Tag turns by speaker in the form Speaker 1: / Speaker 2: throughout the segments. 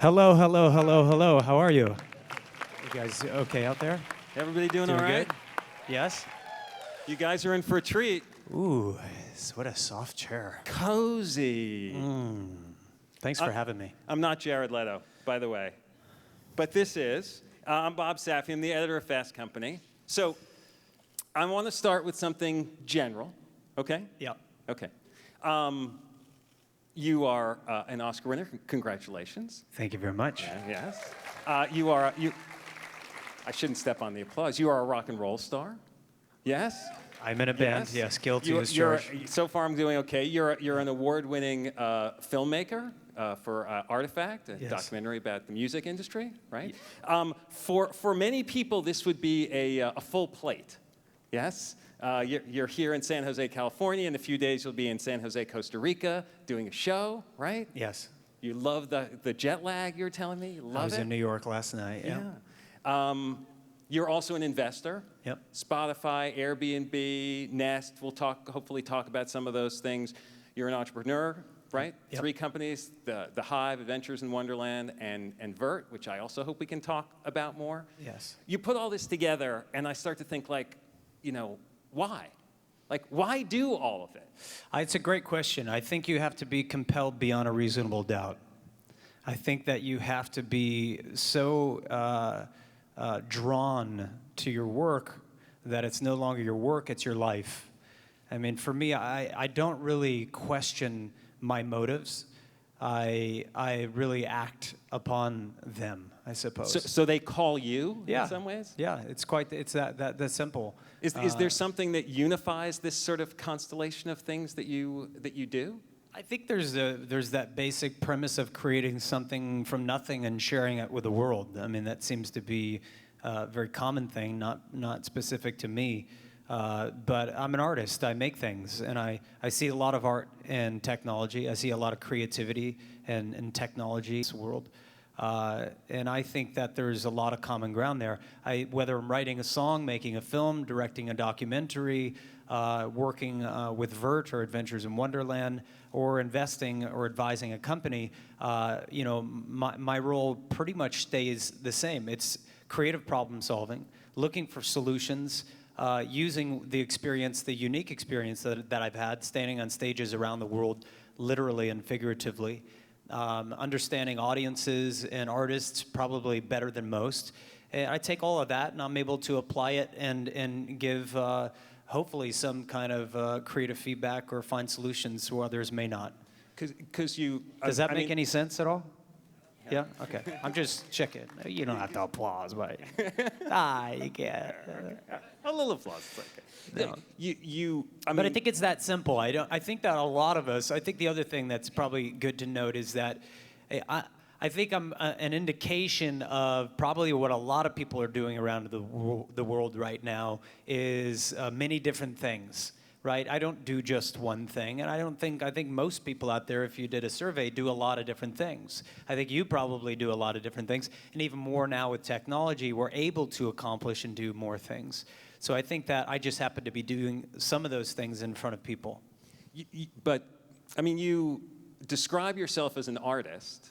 Speaker 1: Hello, hello, hello, hello. How are you? You guys okay out there?
Speaker 2: Everybody doing all
Speaker 1: Doing
Speaker 2: right?
Speaker 1: good? Yes?
Speaker 2: You guys are in for a treat.
Speaker 1: Ooh, what a soft chair.
Speaker 2: Cozy.
Speaker 1: Thanks for having me.
Speaker 2: I'm not Jared Leto, by the way. But this is. I'm Bob Safi. I'm the editor of Fast Company. So I want to start with something general, okay?
Speaker 1: Yep.
Speaker 2: Okay. You are an Oscar winner. Congratulations.
Speaker 1: Thank you very much.
Speaker 2: Yes. I shouldn't step on the applause. You are a rock and roll star. Yes?
Speaker 1: I'm in a band. Yes, guilty as charged.
Speaker 2: So far, I'm doing okay. You're an award-winning filmmaker for Artifact, a
Speaker 1: Yes.
Speaker 2: documentary about the music industry, right? For many people, this would be a full plate. Yes? You're here in San Jose, California. In a few days, you'll be in San Jose, Costa Rica, doing a show, right?
Speaker 1: Yes.
Speaker 2: You love the jet lag, you were telling me? You love it?
Speaker 1: I was in New York last night. Yeah.
Speaker 2: You're also an investor.
Speaker 1: Yep.
Speaker 2: Spotify, Airbnb, Nest. We'll hopefully talk about some of those things. You're an entrepreneur, right?
Speaker 1: Yep.
Speaker 2: 3 companies, the Hive, Adventures in Wonderland, and Vert, which I also hope we can talk about more.
Speaker 1: Yes.
Speaker 2: You put all this together, and I start to think, like, why? Like, why do all of it?
Speaker 1: It's a great question. I think you have to be compelled beyond a reasonable doubt. I think that you have to be so drawn to your work that it's no longer your work, it's your life. I mean, for me, I don't really question my motives. I really act upon them, I suppose.
Speaker 2: So they call you
Speaker 1: Yeah.
Speaker 2: in some ways?
Speaker 1: Yeah, it's that simple.
Speaker 2: Is there something that unifies this sort of constellation of things that you do?
Speaker 1: I think there's that basic premise of creating something from nothing and sharing it with the world. I mean, that seems to be a very common thing, not specific to me. But I'm an artist. I make things, and I see a lot of art and technology. I see a lot of creativity and technology in this world. And I think that there's a lot of common ground there. Whether I'm writing a song, making a film, directing a documentary, working with Vert or Adventures in Wonderland, or investing or advising a company, my role pretty much stays the same. It's creative problem solving, looking for solutions, using the unique experience that I've had standing on stages around the world, literally and figuratively, understanding audiences and artists probably better than most. And I take all of that and I'm able to apply it and give hopefully some kind of creative feedback or find solutions where others may not. Does that make any sense at all? Yeah? Okay. I'm just checking. You don't have to applause, but you can't.
Speaker 2: A little applause, it's okay.
Speaker 1: No. But I think it's that simple. I think that a lot of us, I think the other thing that's probably good to note is that I think I'm an indication of probably what a lot of people are doing around the world right now is many different things. Right? I don't do just one thing, and I think most people out there, if you did a survey, do a lot of different things. I think you probably do a lot of different things, and even more now with technology, we're able to accomplish and do more things. So I think that I just happen to be doing some of those things in front of people.
Speaker 2: But, I mean, you describe yourself as an artist,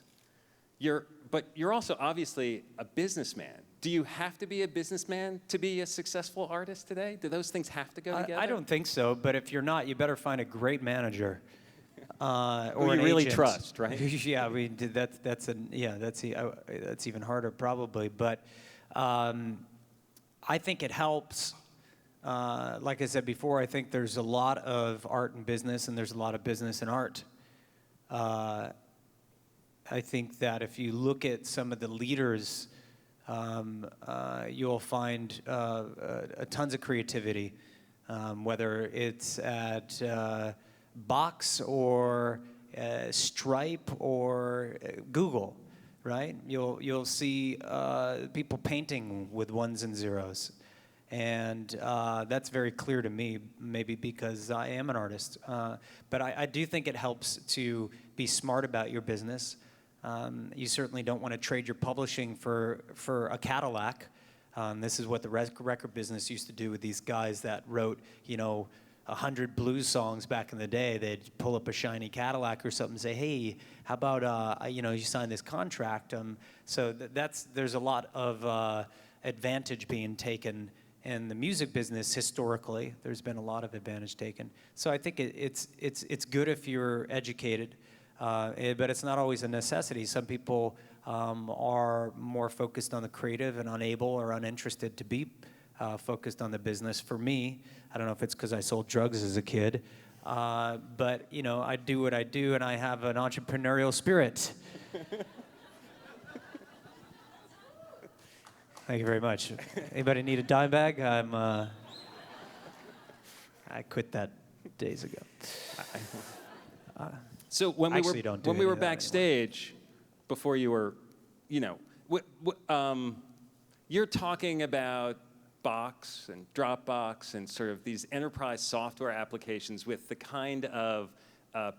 Speaker 2: but you're also obviously a businessman. Do you have to be a businessman to be a successful artist today? Do those things have to go together?
Speaker 1: I don't think so, but if you're not, you better find a great manager. Or
Speaker 2: who you really
Speaker 1: agent.
Speaker 2: trust, right?
Speaker 1: Yeah, that's even harder probably. But I think it helps. Like I said before, I think there's a lot of art and business, and there's a lot of business and art. I think that if you look at some of the leaders, you'll find tons of creativity, whether it's at Box or Stripe or Google, right? You'll see people painting with ones and zeros. And that's very clear to me, maybe because I am an artist. But I do think it helps to be smart about your business. You certainly don't want to trade your publishing for a Cadillac. This is what the record business used to do with these guys that wrote, 100 blues songs back in the day. They'd pull up a shiny Cadillac or something and say, hey, how about, you sign this contract? So there's a lot of advantage being taken in the music business historically. There's been a lot of advantage taken. So I think it's good if you're educated, but it's not always a necessity. Some people are more focused on the creative and unable or uninterested to be focused on the business. For me, I don't know if it's because I sold drugs as a kid, but I do what I do, and I have an entrepreneurial spirit. Thank you very much. Anybody need a dime bag? I quit that days ago.
Speaker 2: So when we were backstage, before you were, you're talking about Box and Dropbox and sort of these enterprise software applications with the kind of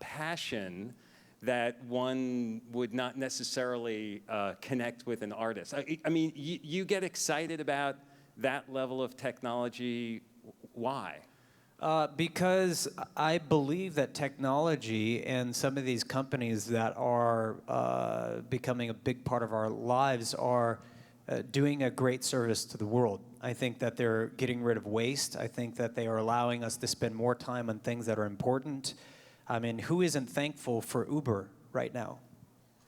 Speaker 2: passion that one would not necessarily connect with an artist. I mean, you get excited about that level of technology. Why?
Speaker 1: Because I believe that technology and some of these companies that are becoming a big part of our lives are doing a great service to the world. I think that they're getting rid of waste. I think that they are allowing us to spend more time on things that are important. I mean, who isn't thankful for Uber right now?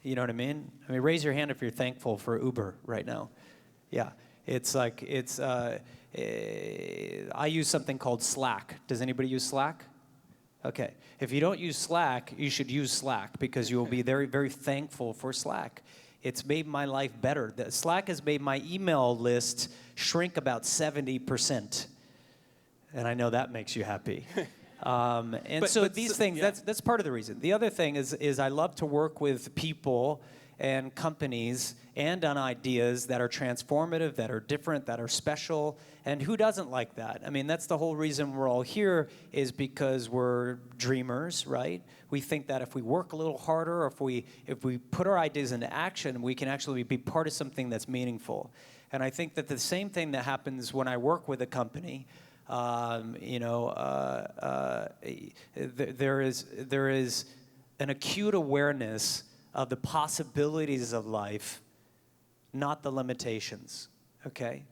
Speaker 1: You know what I mean? I mean, raise your hand if you're thankful for Uber right now. Yeah, it's like, I use something called Slack. Does anybody use Slack? Okay. If you don't use Slack, you should use Slack because you will be very, very thankful for Slack. It's made my life better. Slack has made my email list shrink about 70%. And I know that makes you happy. These things, yeah. That's part of the reason. The other thing is I love to work with people and companies and on ideas that are transformative, that are different, that are special. And who doesn't like that? I mean, that's the whole reason we're all here, is because we're dreamers, right? We think that if we work a little harder, or if we put our ideas into action, we can actually be part of something that's meaningful. And I think that the same thing that happens when I work with a company, there is an acute awareness of the possibilities of life, not the limitations, okay?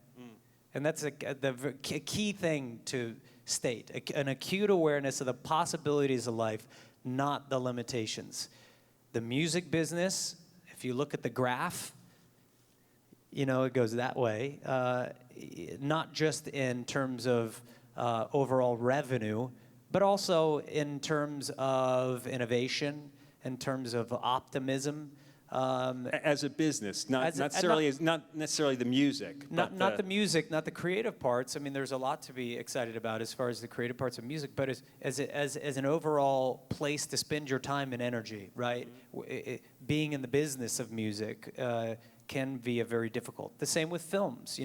Speaker 1: And that's the key thing to state, an acute awareness of the possibilities of life, not the limitations. The music business, if you look at the graph, it goes that way, not just in terms of overall revenue, but also in terms of innovation, in terms of optimism.
Speaker 2: As a business, not necessarily the music.
Speaker 1: Not the music, not the creative parts. I mean, there's a lot to be excited about as far as the creative parts of music, but as an overall place to spend your time and energy, right? Mm-hmm. Being in the business of music can be very difficult. The same with films,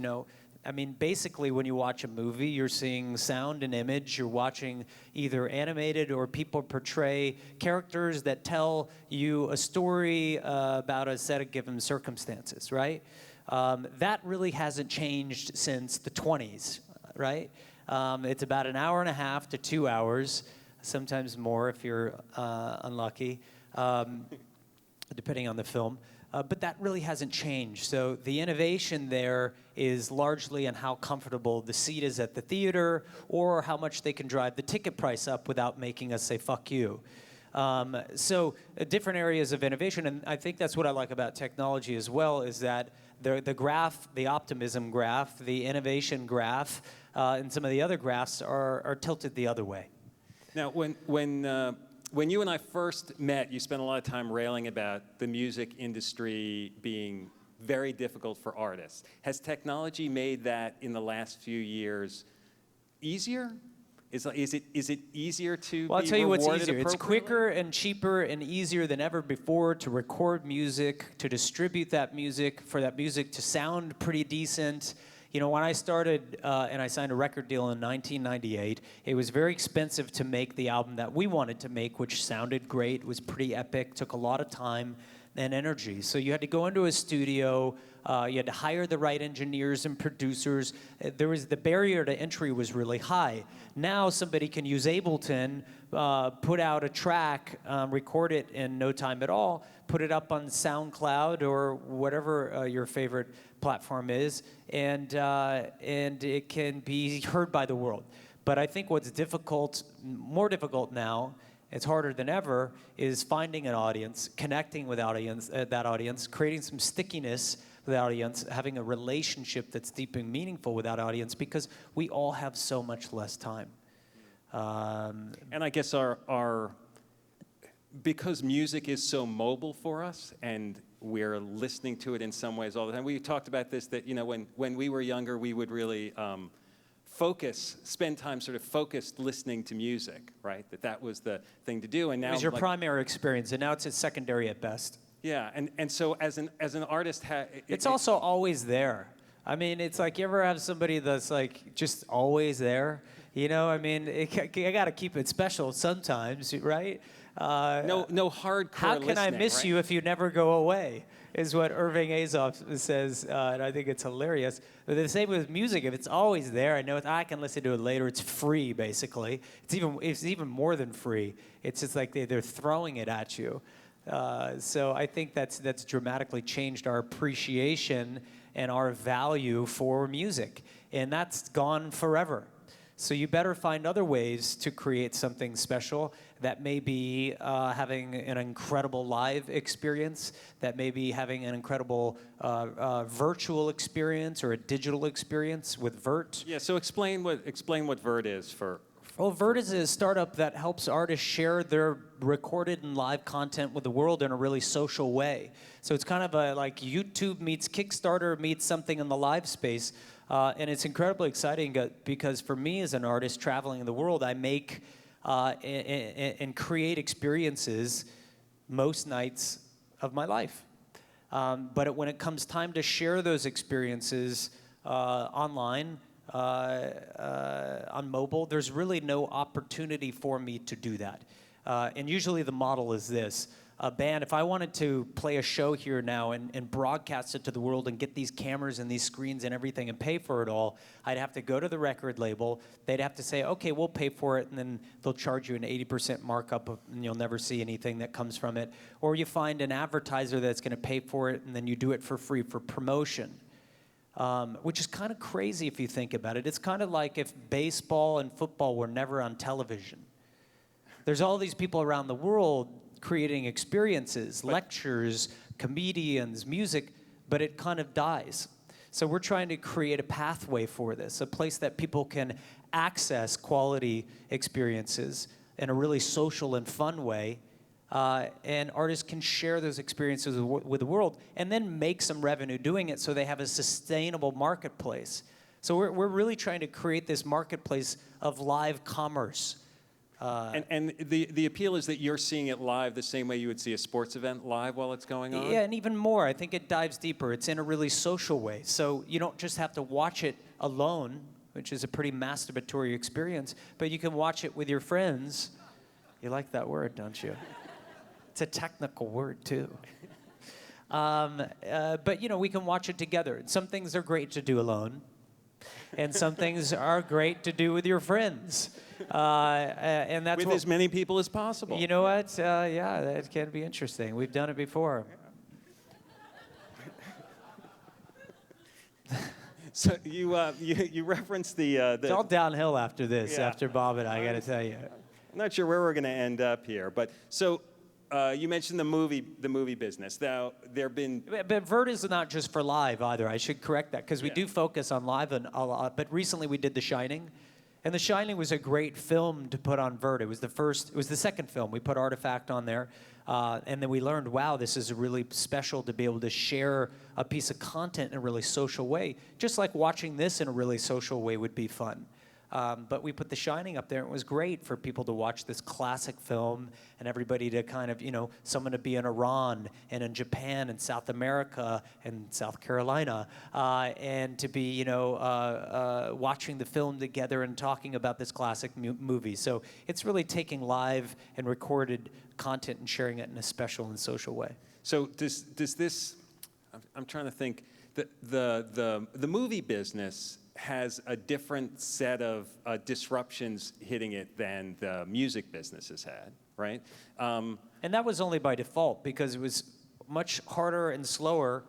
Speaker 1: I mean, basically, when you watch a movie, you're seeing sound and image. You're watching either animated or people portray characters that tell you a story about a set of given circumstances, right? That really hasn't changed since the 20s, right? It's about an hour and a half to 2 hours, sometimes more if you're unlucky, depending on the film. But that really hasn't changed. So the innovation there is largely in how comfortable the seat is at the theater, or how much they can drive the ticket price up without making us say, fuck you. Different areas of innovation, and I think that's what I like about technology as well, is that the graph, the optimism graph, the innovation graph, and some of the other graphs are tilted the other way.
Speaker 2: Now, when you and I first met, you spent a lot of time railing about the music industry being very difficult for artists. Has technology made that in the last few years easier? Is it easier to
Speaker 1: Well, I'll tell you what's easier. It's
Speaker 2: appropriately?
Speaker 1: quicker and cheaper and easier than ever before to record music, to distribute that music, for that music to sound pretty decent. When I started and I signed a record deal in 1998, it was very expensive to make the album that we wanted to make, which sounded great, was pretty epic, took a lot of time and energy. So you had to go into a studio, You had to hire the right engineers and producers. The barrier to entry was really high. Now somebody can use Ableton, put out a track, record it in no time at all, put it up on SoundCloud or whatever your favorite platform is, and it can be heard by the world. But I think what's difficult, more difficult now, it's harder than ever, is finding an audience, connecting with that audience, creating some stickiness with the audience, having a relationship that's deep and meaningful with that audience, because we all have so much less time.
Speaker 2: And I guess because music is so mobile for us, and we're listening to it in some ways all the time. We talked about this, that when we were younger, we would really spend time sort of focused listening to music, right? That was the thing to do. And now
Speaker 1: It was your primary experience, and now it's secondary at best.
Speaker 2: Yeah, and so as an artist,
Speaker 1: it's also always there. I mean, it's like, you ever have somebody that's like just always there? I mean, I got to keep it special sometimes, right?
Speaker 2: No hardcore
Speaker 1: How can I miss
Speaker 2: right?
Speaker 1: you if you never go away, is what Irving Azoff says, and I think it's hilarious. But the same with music. If it's always there, I know I can listen to it later. It's free, basically. It's even more than free. It's just like they're throwing it at you. So I think that's dramatically changed our appreciation and our value for music, and that's gone forever. So you better find other ways to create something special. That may be having an incredible live experience. That may be having an incredible virtual experience or a digital experience with Vert.
Speaker 2: Yeah. So explain what Vert is for.
Speaker 1: Well, Vert is a startup that helps artists share their recorded and live content with the world in a really social way. So it's kind of like YouTube meets Kickstarter meets something in the live space. And it's incredibly exciting because for me as an artist traveling in the world, I make and create experiences most nights of my life. But when it comes time to share those experiences online, on mobile, there's really no opportunity for me to do that. And usually the model is this. A band, if I wanted to play a show here now and broadcast it to the world and get these cameras and these screens and everything and pay for it all, I'd have to go to the record label. They'd have to say, okay, we'll pay for it, and then they'll charge you an 80% markup, and you'll never see anything that comes from it. Or you find an advertiser that's going to pay for it, and then you do it for free for promotion, which is kind of crazy if you think about it. It's kind of like if baseball and football were never on television. There's all these people around the world creating experiences, lectures, comedians, music, but it kind of dies. So we're trying to create a pathway for this, a place that people can access quality experiences in a really social and fun way, and artists can share those experiences with the world and then make some revenue doing it so they have a sustainable marketplace. So we're really trying to create this marketplace of live commerce.
Speaker 2: And the appeal is that you're seeing it live the same way you would see a sports event live while it's going on?
Speaker 1: Yeah, and even more. I think it dives deeper. It's in a really social way. So you don't just have to watch it alone, which is a pretty masturbatory experience, but you can watch it with your friends. You like that word, don't you? It's a technical word, too. But, we can watch it together. Some things are great to do alone, and some things are great to do with your friends. And that's
Speaker 2: with as many people as possible.
Speaker 1: You know what? Yeah, that can be interesting. We've done it before.
Speaker 2: So you referenced the.
Speaker 1: It's all downhill after this.
Speaker 2: Yeah.
Speaker 1: After Bob and I got to tell you.
Speaker 2: I'm not sure where we're going to end up here, but so. You mentioned the movie business. Now, there've been...
Speaker 1: But Vert is not just for live either. I should correct that, because we
Speaker 2: Yeah.
Speaker 1: do focus on live a lot. But recently we did The Shining. And The Shining was a great film to put on Vert. It was the second film. We put Artifact on there. And then we learned, wow, this is really special to be able to share a piece of content in a really social way. Just like watching this in a really social way would be fun. But we put The Shining up there, and it was great for people to watch this classic film and everybody to kind of, someone to be in Iran and in Japan and South America and South Carolina, and to be, watching the film together and talking about this classic movie. So it's really taking live and recorded content and sharing it in a special and social way.
Speaker 2: So does this, I'm trying to think, the movie business has a different set of disruptions hitting it than the music business has had, right?
Speaker 1: And that was only by default because it was much harder and slower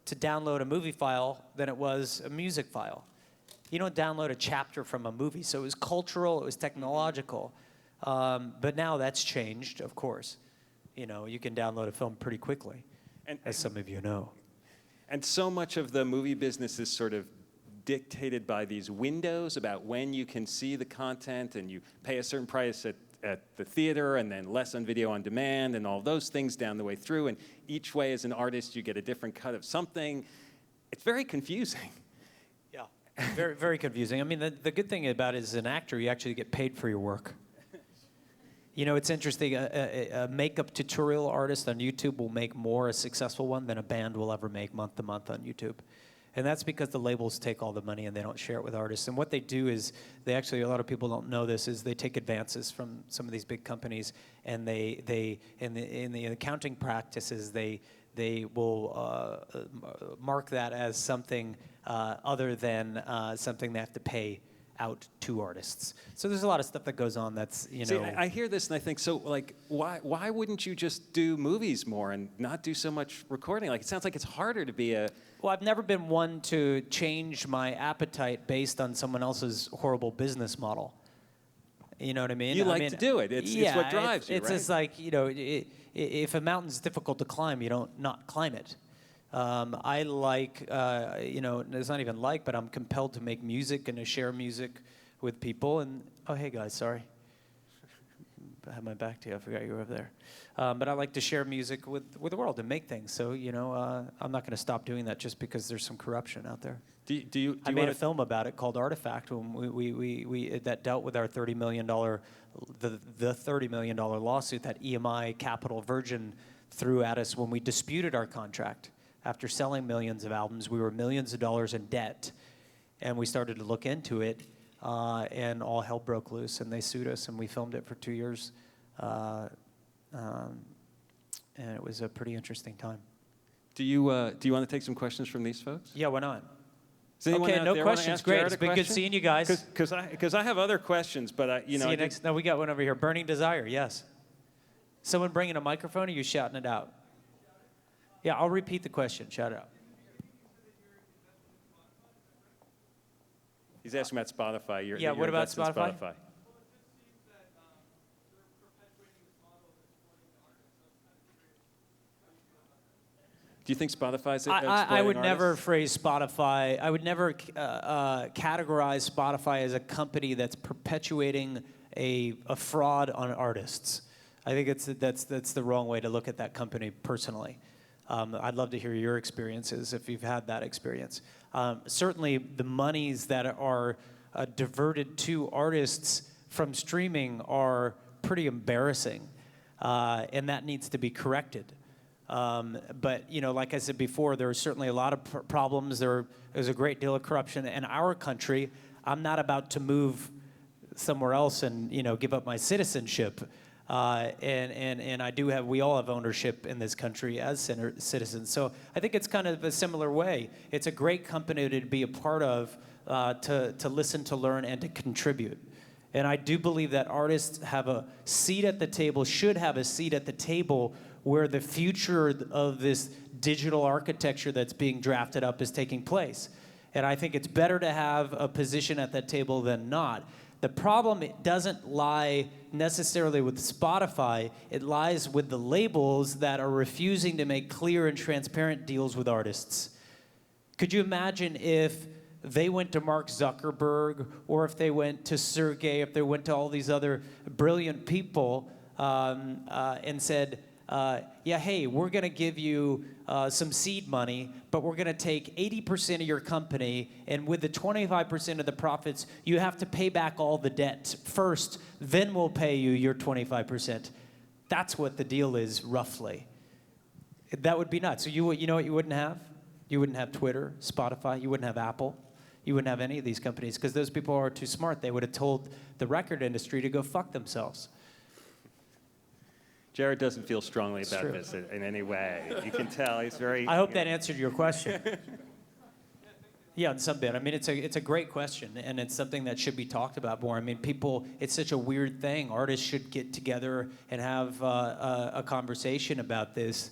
Speaker 1: to download a movie file than it was a music file. You don't download a chapter from a movie, so it was cultural, it was technological. But now that's changed, of course. You know, you can download a film pretty quickly, as some of you know.
Speaker 2: And so much of the movie business is sort of dictated by these windows about when you can see the content, and you pay a certain price at the theater and then less on video on demand and all those things down the way through. And each way as an artist, you get a different cut of something. It's very confusing.
Speaker 1: Yeah, very, very confusing. I mean, the good thing about it is, as an actor, you actually get paid for your work. You know, it's interesting. A makeup tutorial artist on YouTube will make more a successful one than a band will ever make month to month on YouTube. And that's because the labels take all the money and they don't share it with artists. And what they do is, they actually, a lot of people don't know this, is they take advances from some of these big companies, and they in the accounting practices, they will mark that as something other than something they have to pay out to artists. So there's a lot of stuff that goes on that's, you know.
Speaker 2: See, I hear this and I think, so like, why wouldn't you just do movies more and not do so much recording? Like, it sounds like it's harder to be a...
Speaker 1: Well, I've never been one to change my appetite based on someone else's horrible business model. You know what I mean?
Speaker 2: You like to do it. It's what drives you,
Speaker 1: it's
Speaker 2: right?
Speaker 1: just like, you know, if a mountain's difficult to climb, you don't not climb it. I like, you know, it's not even like, but I'm compelled to make music and to share music with people. And, oh, hey, guys, sorry. I had my back to you. I forgot you were over there. But I like to share music with the world and make things. So, you know, I'm not going to stop doing that just because there's some corruption out there. I made a film about it called Artifact when we that dealt with our $30 million, the $30 million lawsuit that EMI Capital Virgin threw at us when we disputed our contract. After selling millions of albums, we were millions of dollars in debt, and we started to look into it, and all hell broke loose, and they sued us, and we filmed it for 2 years, and it was a pretty interesting time.
Speaker 2: Do you want to take some questions from these folks?
Speaker 1: Yeah, why not?
Speaker 2: Does anyone
Speaker 1: Okay,
Speaker 2: out
Speaker 1: no
Speaker 2: there wanna
Speaker 1: questions.
Speaker 2: ask
Speaker 1: Great.
Speaker 2: Jared
Speaker 1: It's
Speaker 2: a
Speaker 1: been good
Speaker 2: question?
Speaker 1: seeing you guys.
Speaker 2: Because I have other questions, but you know.
Speaker 1: See you next. No, we got one over here. Burning Desire. Yes. Someone bringing a microphone, or you shouting it out? Yeah, I'll repeat the question. Shout it out.
Speaker 2: He's asking about Spotify.
Speaker 1: Yeah, what about Spotify?
Speaker 2: Do you think Spotify's
Speaker 1: I would
Speaker 2: exploiting
Speaker 1: never
Speaker 2: artists?
Speaker 1: phrase Spotify. I would never categorize Spotify as a company that's perpetuating a fraud on artists. I think that's the wrong way to look at that company personally. I'd love to hear your experiences if you've had that experience. Certainly, the monies that are diverted to artists from streaming are pretty embarrassing, and that needs to be corrected. But you know, like I said before, there are certainly a lot of problems. There's a great deal of corruption in our country. I'm not about to move somewhere else and, you know, give up my citizenship. And we all have ownership in this country as citizens. So I think it's kind of a similar way. It's a great company to be a part of, to listen, to learn, and to contribute. And I do believe that artists have a seat at the table, should have a seat at the table where the future of this digital architecture that's being drafted up is taking place. And I think it's better to have a position at that table than not. The problem, it doesn't lie necessarily with Spotify. It lies with the labels that are refusing to make clear and transparent deals with artists. Could you imagine if they went to Mark Zuckerberg, or if they went to Sergey, if they went to all these other brilliant people and said, yeah, hey, we're going to give you some seed money, but we're going to take 80% of your company, and with the 25% of the profits, you have to pay back all the debt first, then we'll pay you your 25%. That's what the deal is, roughly. That would be nuts. So you know what you wouldn't have? You wouldn't have Twitter, Spotify, you wouldn't have Apple. You wouldn't have any of these companies, because those people are too smart. They would have told the record industry to go fuck themselves.
Speaker 2: Jared doesn't feel strongly about this in any way. You can tell he's very...
Speaker 1: I hope that answered your question. Yeah, in some bit. I mean, it's a great question, and it's something that should be talked about more. I mean, people, it's such a weird thing. Artists should get together and have a conversation about this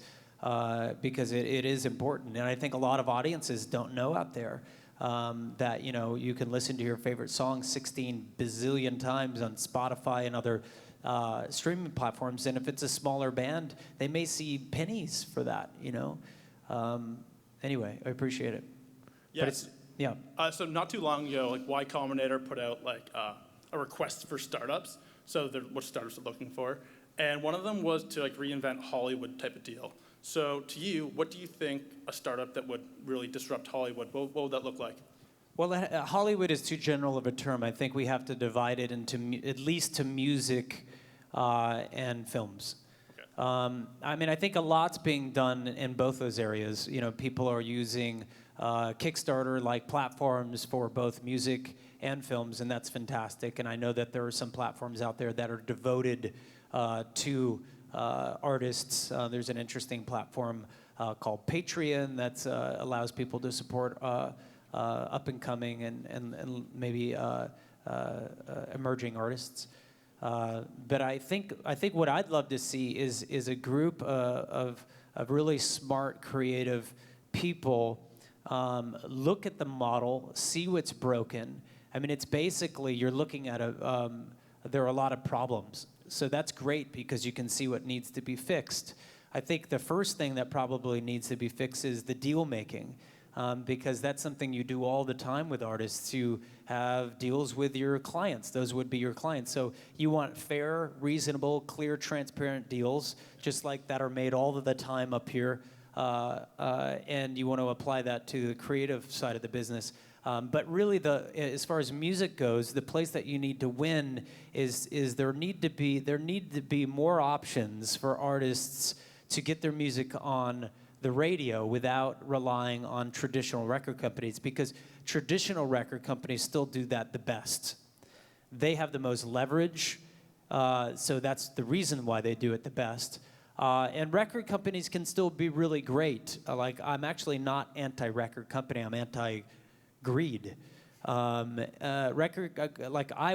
Speaker 1: because it is important. And I think a lot of audiences don't know out there that, you can listen to your favorite song 16 bazillion times on Spotify and other streaming platforms. And if it's a smaller band, they may see pennies for that. Anyway, I appreciate it.
Speaker 3: Yes.
Speaker 1: Yeah.
Speaker 3: So not too long ago, like Y Combinator put out like a request for startups. So what startups are looking for, and one of them was to like reinvent Hollywood type of deal. So to you, what do you think a startup that would really disrupt Hollywood? What would that look like?
Speaker 1: Well, Hollywood is too general of a term. I think we have to divide it into at least to music and films.
Speaker 3: Okay.
Speaker 1: I mean, I think a lot's being done in both those areas. People are using Kickstarter-like platforms for both music and films, and that's fantastic. And I know that there are some platforms out there that are devoted to artists. There's an interesting platform called Patreon that allows people to support up-and-coming and maybe emerging artists. But I think what I'd love to see is a group of really smart, creative people look at the model, see what's broken. I mean, it's basically you're looking at there are a lot of problems. So that's great because you can see what needs to be fixed. I think the first thing that probably needs to be fixed is the deal making. Because that's something you do all the time with artists. You have deals with your clients. Those would be your clients. So you want fair, reasonable, clear, transparent deals, just like that are made all of the time up here. And you want to apply that to the creative side of the business. But really, as far as music goes, the place that you need to win is there need to be more options for artists to get their music on the radio without relying on traditional record companies, because traditional record companies still do that the best. They have the most leverage, so that's the reason why they do it the best. And record companies can still be really great. I'm actually not anti-record company, I'm anti-greed. I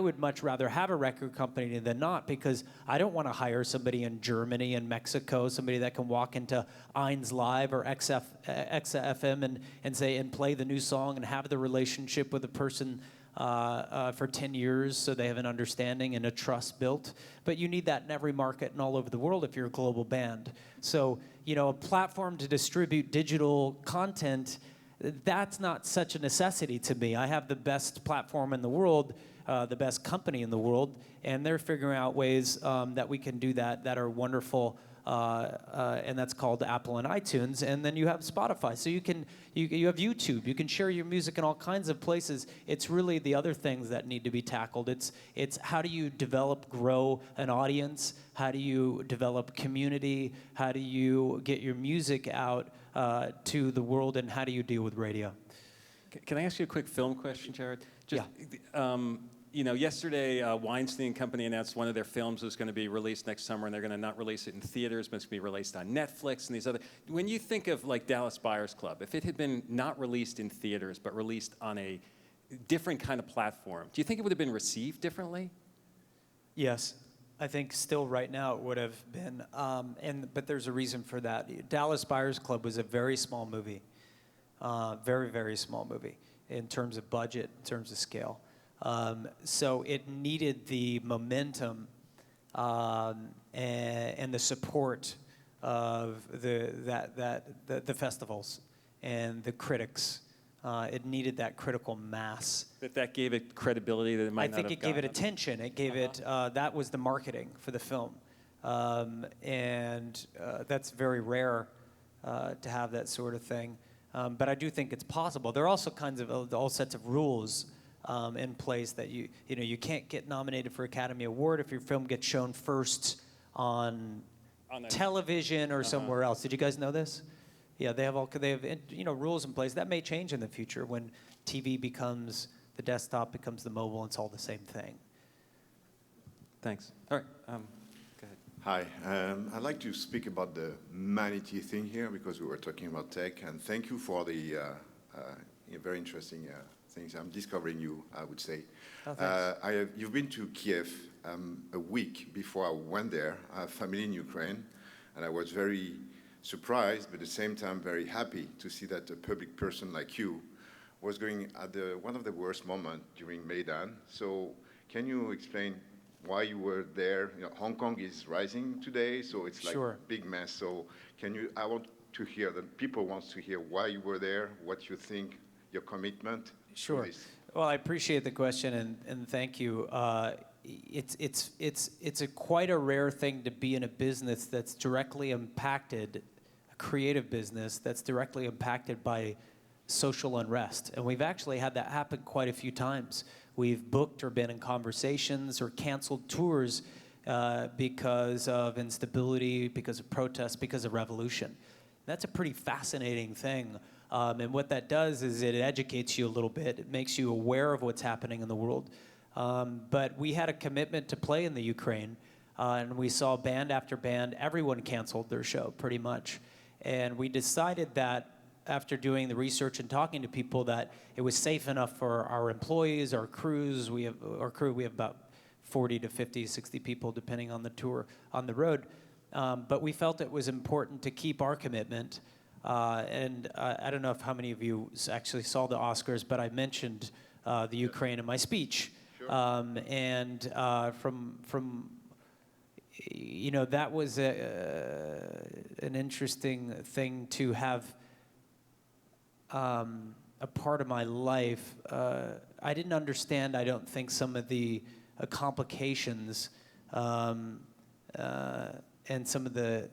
Speaker 1: would much rather have a record company than not, because I don't want to hire somebody in Germany and Mexico, somebody that can walk into Eins Live or XFM and play the new song and have the relationship with the person for 10 years so they have an understanding and a trust built. But you need that in every market and all over the world if you're a global band. So, a platform to distribute digital content, that's not such a necessity to me. I have the best platform in the world, the best company in the world, and they're figuring out ways that we can do that are wonderful, and that's called Apple and iTunes. And then you have Spotify, so you have YouTube. You can share your music in all kinds of places. It's really the other things that need to be tackled. It's how do you grow an audience? How do you develop community? How do you get your music out to the world, and how do you deal with radio?
Speaker 2: Can I ask you a quick film question, Jared?
Speaker 1: Yeah.
Speaker 2: Yesterday, Weinstein Company announced one of their films was going to be released next summer, and they're going to not release it in theaters, but it's going to be released on Netflix and these other. When you think of like Dallas Buyers Club, if it had been not released in theaters but released on a different kind of platform, do you think it would have been received differently?
Speaker 1: Yes. I think still right now it would have been, but there's a reason for that. Dallas Buyers Club was a very small movie, very, very small movie in terms of budget, in terms of scale. So it needed the momentum and the support of the festivals and the critics. It needed that critical mass.
Speaker 2: That gave it credibility that it might not have
Speaker 1: I think it gave it attention. It gave it, that was the marketing for the film. And that's very rare to have that sort of thing. But I do think it's possible. There are also all sets of rules in place that you can't get nominated for Academy Award if your film gets shown first on television or somewhere else. Did you guys know this? Yeah, they have rules in place that may change in the future when TV becomes the desktop, becomes the mobile, and it's all the same thing.
Speaker 2: Thanks. All right, go ahead.
Speaker 4: Hi, I'd like to speak about the manity thing here because we were talking about tech, and thank you for the very interesting things. I'm discovering you, I would say.
Speaker 1: Oh, thanks.
Speaker 4: You've been to Kiev a week before I went there. I have family in Ukraine, and I was very surprised, but at the same time very happy to see that a public person like you was going at one of the worst moments during Maidan. So can you explain why you were there? You know, Hong Kong is rising today, so it's like
Speaker 1: Sure.
Speaker 4: a big mess. So I want to hear, that people want to hear why you were there, what you think, your commitment to
Speaker 1: Sure.
Speaker 4: this.
Speaker 1: Well, I appreciate the question and thank you. It's quite a rare thing to be in a business that's directly impacted, a creative business that's directly impacted by social unrest. And we've actually had that happen quite a few times. We've booked or been in conversations or canceled tours because of instability, because of protests, because of revolution. That's a pretty fascinating thing. And what that does is it educates you a little bit. It makes you aware of what's happening in the world. But we had a commitment to play in the Ukraine, and we saw band after band, everyone canceled their show pretty much. And we decided that after doing the research and talking to people that it was safe enough for our employees, our crews. We have about 40 to 50, 60 people depending on the tour on the road. But we felt it was important to keep our commitment. And I don't know how many of you actually saw the Oscars, but I mentioned the Ukraine in my speech.
Speaker 4: Sure.
Speaker 1: From you know, that was an interesting thing to have a part of my life. I didn't understand, I don't think, some of the complications and some of the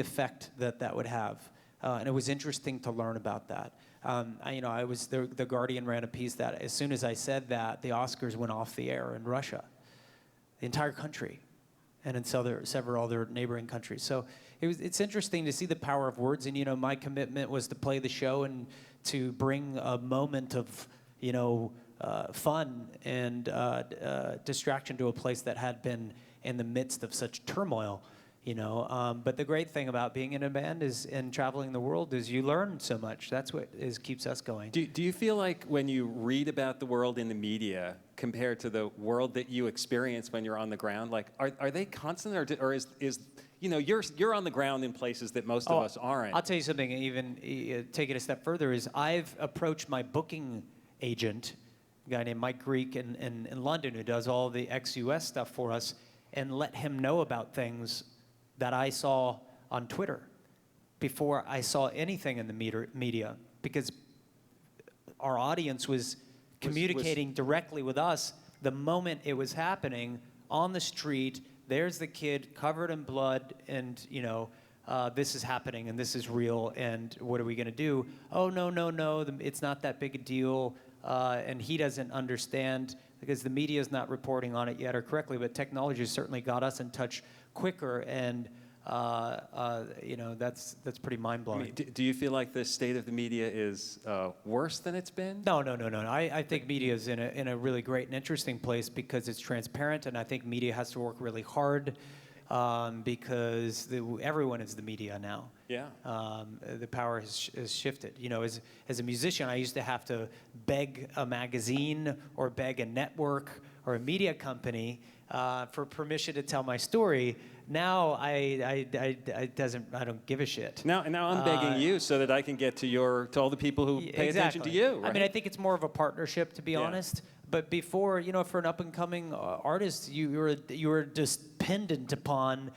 Speaker 1: effect that would have. And it was interesting to learn about that. I was the Guardian ran a piece that as soon as I said that, the Oscars went off the air in Russia, the entire country, and in several other neighboring countries. So it's interesting to see the power of words. And my commitment was to play the show and to bring a moment of fun and distraction to a place that had been in the midst of such turmoil. But the great thing about being in a band and traveling the world is you learn so much. That's what keeps us going.
Speaker 2: Do you feel like when you read about the world in the media compared to the world that you experience when you're on the ground, like are they constant, or is you're on the ground in places that most of us aren't?
Speaker 1: I'll tell you something. Even take it a step further is I've approached my booking agent, a guy named Mike Greek in London, who does all the ex-US stuff for us, and let him know about things that I saw on Twitter before I saw anything in the media, because our audience was communicating directly with us the moment it was happening on the street. There's the kid covered in blood, and this is happening, and this is real, and what are we going to do? Oh, no, it's not that big a deal, and he doesn't understand because the media is not reporting on it yet or correctly, but technology has certainly got us in touch quicker, and that's pretty mind-blowing.
Speaker 2: I mean, do you feel like the state of the media is worse than it's been?
Speaker 1: No. I think media is in a really great and interesting place because it's transparent, and I think media has to work really hard because everyone is the media now.
Speaker 2: Yeah.
Speaker 1: The power has shifted. As a musician, I used to have to beg a magazine or beg a network or a media company for permission to tell my story. Now I don't give a shit.
Speaker 2: Now I'm begging you so that I can get to all the people who pay attention to you. Right?
Speaker 1: I mean, I think it's more of a partnership, to be honest. But before, for an up-and-coming artist, you were dependent upon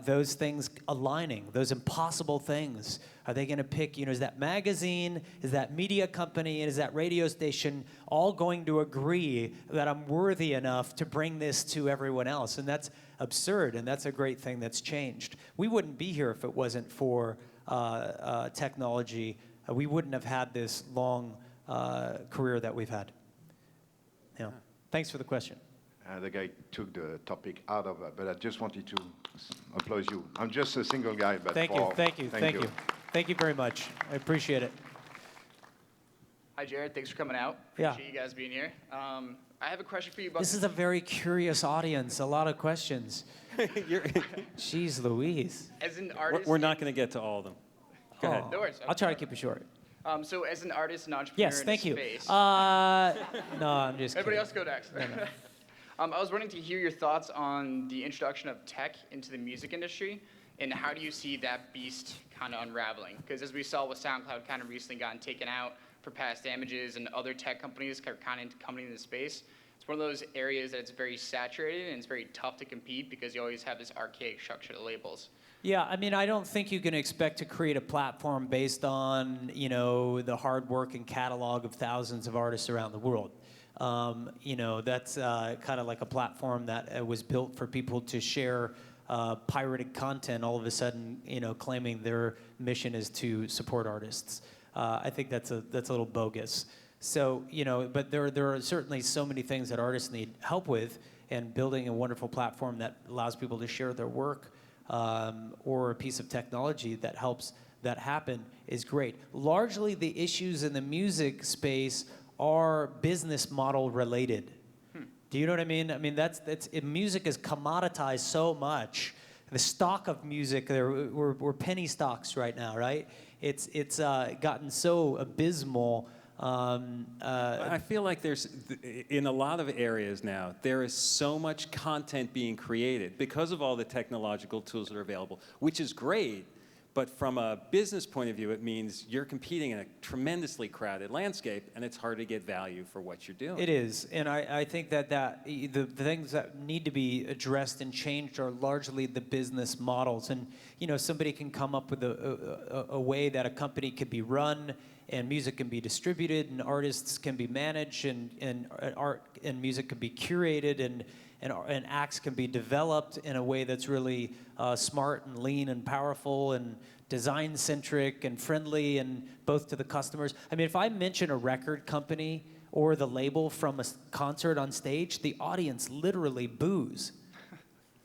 Speaker 1: those things aligning, those impossible things. Are they going to pick, is that magazine, is that media company, and is that radio station all going to agree that I'm worthy enough to bring this to everyone else? And that's absurd, and that's a great thing that's changed. We wouldn't be here if it wasn't for technology. We wouldn't have had this long career that we've had. Thanks for the question.
Speaker 4: The guy took the topic out of it, but I just wanted to applaud you. I'm just a single guy, but
Speaker 1: Thank you. Thank you very much. I appreciate it.
Speaker 5: Hi, Jared. Thanks for coming out.
Speaker 1: Yeah.
Speaker 5: Appreciate you guys being here. I have a question for you about...
Speaker 1: This is a very curious audience. A lot of questions. Jeez Louise.
Speaker 5: As an artist...
Speaker 2: We're not going to get to all of them. Go ahead.
Speaker 5: No worries.
Speaker 1: I'll try to keep it short.
Speaker 5: So as an artist and entrepreneur
Speaker 1: Yes,
Speaker 5: in
Speaker 1: thank
Speaker 5: the
Speaker 1: you.
Speaker 5: space,
Speaker 1: No, I'm just
Speaker 5: everybody
Speaker 1: kidding.
Speaker 5: else go next. I was wanting to hear your thoughts on the introduction of tech into the music industry, and how do you see that beast kind of unraveling? Because as we saw with SoundCloud kind of recently gotten taken out for past damages, and other tech companies are kind of coming into the space, it's one of those areas that it's very saturated and it's very tough to compete because you always have this archaic structure of labels.
Speaker 1: Yeah, I mean, I don't think you can expect to create a platform based on, the hard work and catalog of thousands of artists around the world. That's kind of like a platform that was built for people to share pirated content all of a sudden, claiming their mission is to support artists. I think that's a little bogus. So, but there are certainly so many things that artists need help with, and building a wonderful platform that allows people to share their work or a piece of technology that helps that happen is great. Largely, the issues in the music space are business model related. Do you know what I mean? I mean, music is commoditized so much. The stock of music, we're penny stocks right now, right? It's gotten so abysmal.
Speaker 2: I feel like in a lot of areas now, there is so much content being created because of all the technological tools that are available, which is great. But from a business point of view, it means you're competing in a tremendously crowded landscape, and it's hard to get value for what you're doing.
Speaker 1: It is, and I think that the things that need to be addressed and changed are largely the business models. And somebody can come up with a way that a company could be run, and music can be distributed, and artists can be managed, and art and music can be curated, and acts can be developed in a way that's really smart and lean and powerful and design-centric and friendly, and both to the customers. I mean, if I mention a record company or the label from a concert on stage, the audience literally boos.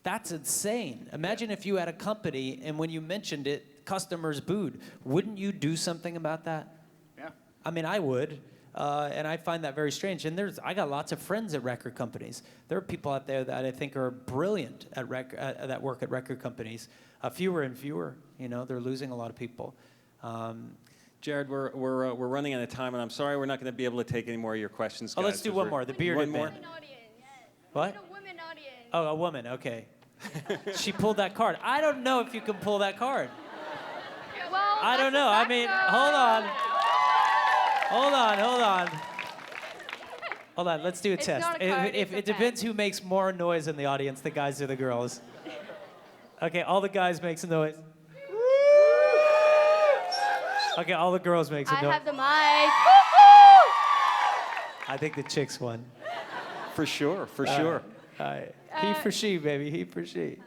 Speaker 1: That's insane. Imagine if you had a company and when you mentioned it, customers booed. Wouldn't you do something about that?
Speaker 5: Yeah.
Speaker 1: I mean, I would. And I find that very strange. And I got lots of friends at record companies. There are people out there that I think are brilliant that work at record companies. Fewer and fewer. They're losing a lot of people.
Speaker 2: Jared, we're running out of time, and I'm sorry we're not going to be able to take any more of your questions, guys.
Speaker 1: Oh, let's do one more. The bearded
Speaker 2: One more?
Speaker 1: man. What?
Speaker 6: A women audience.
Speaker 1: Oh, a woman. Okay. She pulled that card. I don't know if you can pull that card.
Speaker 6: Well,
Speaker 1: I don't
Speaker 6: that's
Speaker 1: know.
Speaker 6: a
Speaker 1: I mean,
Speaker 6: fact,
Speaker 1: hold on.
Speaker 6: though.
Speaker 1: Hold on, let's do a
Speaker 6: It's
Speaker 1: test.
Speaker 6: not a card,
Speaker 1: If
Speaker 6: it's a
Speaker 1: it depends who makes more noise in the audience, the guys or the girls. Okay, all the guys make some noise. Okay, all the girls make some
Speaker 6: I
Speaker 1: noise.
Speaker 6: have the mic.
Speaker 1: I think the chicks won.
Speaker 2: For sure, for sure.
Speaker 1: He for she, baby, he for she.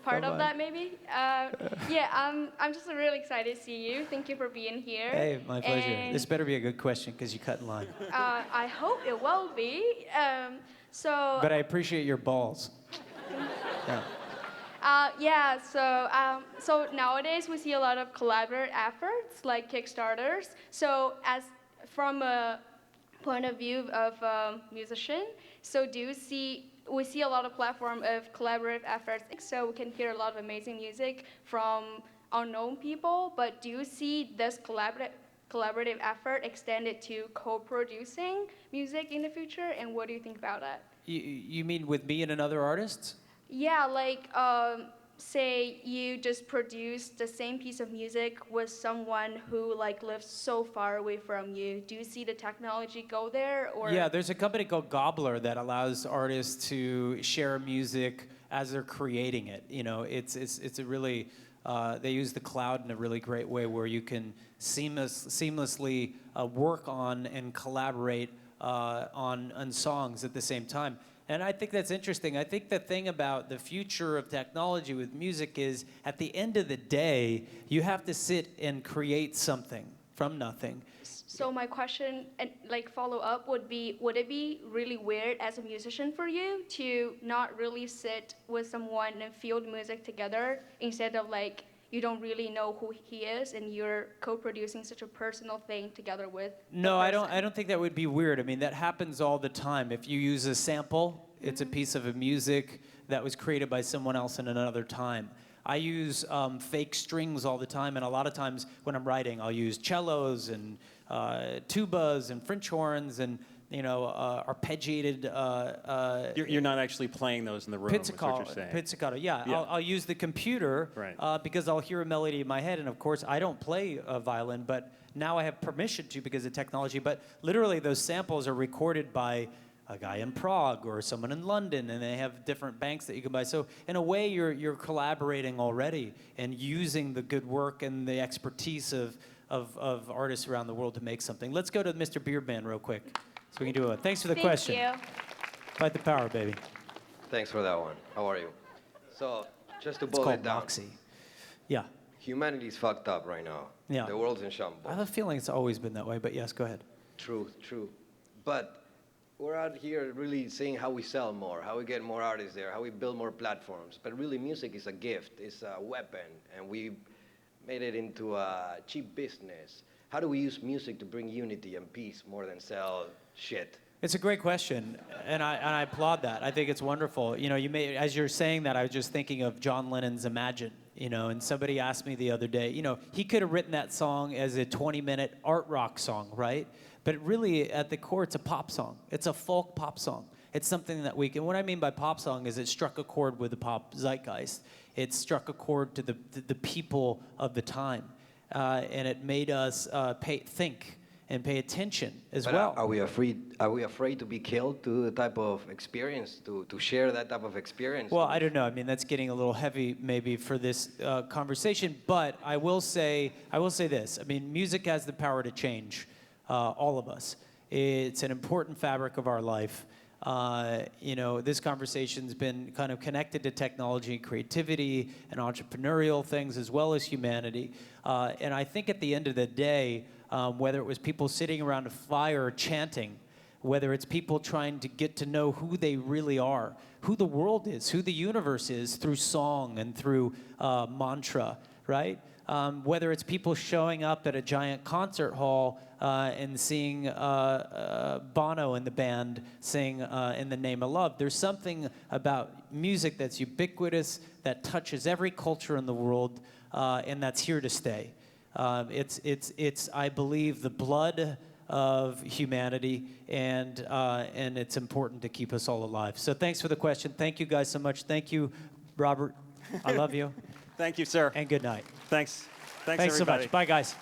Speaker 6: Part
Speaker 1: Come
Speaker 6: of
Speaker 1: on.
Speaker 6: that maybe. I'm just really excited to see you. Thank you for being here.
Speaker 1: Hey, my pleasure.
Speaker 6: And,
Speaker 1: This better be a good question because you cut in line.
Speaker 6: I hope it will be.
Speaker 1: But I appreciate your balls. Yeah.
Speaker 6: So nowadays we see a lot of collaborative efforts like Kickstarters. So as from a point of view of a musician, so we see a lot of platform of collaborative efforts. So we can hear a lot of amazing music from unknown people. But do you see this collaborative effort extended to co-producing music in the future? And what do you think about that?
Speaker 1: You mean with me and another artist?
Speaker 6: Yeah, like say you just produce the same piece of music with someone who lives so far away from you. Do you see the technology go there, or?
Speaker 1: Yeah, there's a company called Gobbler that allows artists to share music as they're creating it. It's a really they use the cloud in a really great way where you can seamlessly work on and collaborate on songs at the same time. And I think that's interesting. I think the thing about the future of technology with music is, at the end of the day, you have to sit and create something from nothing.
Speaker 6: So my question, and follow up, would it be really weird as a musician for you to not really sit with someone and feel the music together, instead of you don't really know who he is and you're co-producing such a personal thing together with the
Speaker 1: No, I
Speaker 6: person?
Speaker 1: don't think that would be weird. I mean, that happens all the time. If you use a sample, it's a piece of music that was created by someone else in another time. I use fake strings all the time, and a lot of times when I'm writing, I'll use cellos and tubas and French horns and arpeggiated.
Speaker 2: You're not actually playing those in the room. Is what you're saying.
Speaker 1: Pizzicato, yeah.
Speaker 2: Yeah.
Speaker 1: I'll use the computer
Speaker 2: Right.
Speaker 1: because I'll hear a melody in my head, and of course I don't play a violin, but now I have permission to because of technology. But literally, those samples are recorded by a guy in Prague or someone in London, and they have different banks that you can buy. So in a way, you're collaborating already and using the good work and the expertise of artists around the world to make something. Let's go to Mr. Beardman real quick, so we can do it. Thanks for the question.
Speaker 6: Thank you.
Speaker 1: Fight the power, baby.
Speaker 7: Thanks for that one. How are you? So, just to
Speaker 1: It's
Speaker 7: boil
Speaker 1: called
Speaker 7: it down,
Speaker 1: Moxie. Yeah.
Speaker 7: humanity's fucked up right now.
Speaker 1: Yeah.
Speaker 7: The world's in
Speaker 1: I
Speaker 7: shambles.
Speaker 1: have a feeling it's always been that way, but yes, go ahead.
Speaker 7: True. But we're out here really seeing how we sell more, how we get more artists there, how we build more platforms. But really, music is a gift, it's a weapon, and we made it into a cheap business. How do we use music to bring unity and peace more than sell shit?
Speaker 1: It's a great question, and I applaud that. I think it's wonderful. As you're saying that, I was just thinking of John Lennon's Imagine, and somebody asked me the other day, he could have written that song as a 20-minute art rock song, right? But really, at the core, it's a pop song. It's a folk pop song. It's something that we can, what I mean by pop song is it struck a chord with the pop zeitgeist. It struck a chord to the people of the time, and it made us think and pay attention as
Speaker 7: But
Speaker 1: well.
Speaker 7: Are we afraid to be killed to the type of experience, to share that type of experience?
Speaker 1: Well, I don't know. I mean, that's getting a little heavy maybe for this conversation, but I will say this. I mean, music has the power to change all of us. It's an important fabric of our life. This conversation's been kind of connected to technology, creativity, and entrepreneurial things, as well as humanity. And I think at the end of the day, whether it was people sitting around a fire chanting, whether it's people trying to get to know who they really are, who the world is, who the universe is through song and through mantra, right? Whether it's people showing up at a giant concert hall and seeing Bono and the band sing In the Name of Love. There's something about music that's ubiquitous, that touches every culture in the world, and that's here to stay. It's I believe, the blood of humanity, and it's important to keep us all alive. So thanks for the question. Thank you guys so much. Thank you, Robert. I love you.
Speaker 2: Thank you, sir.
Speaker 1: And good night.
Speaker 2: Thanks
Speaker 1: Thanks so
Speaker 2: everybody.
Speaker 1: much. Bye, guys.